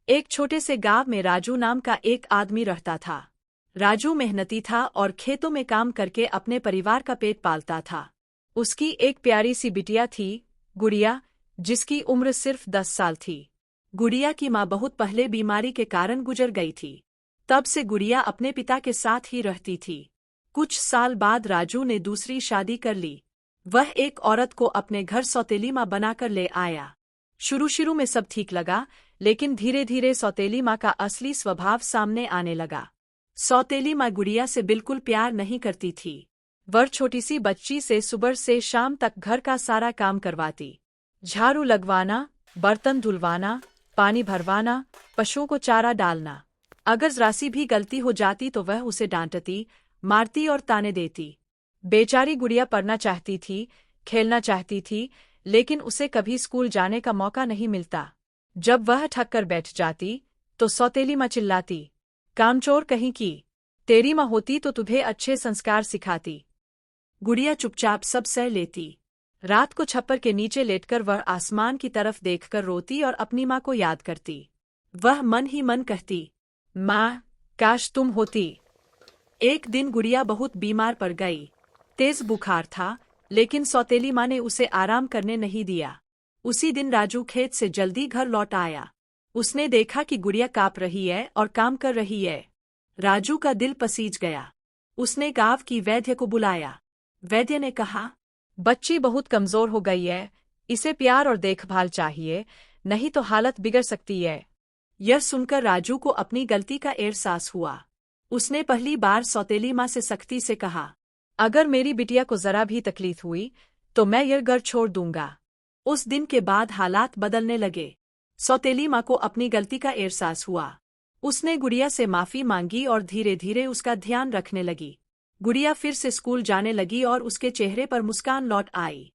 एक छोटे से गांव में राजू नाम का एक आदमी रहता था। राजू मेहनती था और खेतों में काम करके अपने परिवार का पेट पालता था। उसकी एक प्यारी सी बिटिया थी, गुड़िया, जिसकी उम्र सिर्फ 10 साल थी। गुड़िया की माँ बहुत पहले बीमारी के कारण गुजर गई थी। तब से गुड़िया अपने पिता के साथ ही रहती थी। कुछ साल बाद राजू ने दूसरी शादी कर ली। वह एक औरत को अपने घर सौतेली माँ बनाकर ले आया। शुरू शुरू में सब ठीक लगा, लेकिन धीरे धीरे सौतेली माँ का असली स्वभाव सामने आने लगा। सौतेली माँ गुड़िया से बिल्कुल प्यार नहीं करती थी। वह छोटी सी बच्ची से सुबह से शाम तक घर का सारा काम करवाती। झाड़ू लगवाना, बर्तन धुलवाना, पानी भरवाना, पशुओं को चारा डालना। अगर जरा सी भी गलती हो जाती तो वह उसे डांटती, मारती और ताने देती। बेचारी गुड़िया पढ़ना चाहती थी, खेलना चाहती थी, लेकिन उसे कभी स्कूल जाने का मौका नहीं मिलता। जब वह थक कर बैठ जाती, तो सौतेली माँ चिल्लाती, कामचोर कहीं की, तेरी माँ होती तो तुझे अच्छे संस्कार सिखाती। गुड़िया चुपचाप सब सह लेती। रात को छप्पर के नीचे लेटकर वह आसमान की तरफ देखकर रोती और अपनी माँ को याद करती। वह मन ही मन कहती, माँ, काश तुम होती। एक दिन गुड़िया बहुत बीमार पड़ गई। तेज बुखार था, लेकिन सौतेली माँ ने उसे आराम करने नहीं दिया। उसी दिन राजू खेत से जल्दी घर लौट आया। उसने देखा कि गुड़िया काँप रही है और काम कर रही है। राजू का दिल पसीज गया। उसने गांव की वैद्य को बुलाया। वैद्य ने कहा, बच्ची बहुत कमजोर हो गई है, इसे प्यार और देखभाल चाहिए, नहीं तो हालत बिगड़ सकती है। यह सुनकर राजू को अपनी गलती का एहसास हुआ। उसने पहली बार सौतेली माँ से सख्ती से कहा, अगर मेरी बिटिया को जरा भी तकलीफ हुई तो मैं यह घर छोड़ दूंगा। उस दिन के बाद हालात बदलने लगे। सौतेली माँ को अपनी गलती का एहसास हुआ। उसने गुड़िया से माफी मांगी और धीरे धीरे उसका ध्यान रखने लगी। गुड़िया फिर से स्कूल जाने लगी और उसके चेहरे पर मुस्कान लौट आई।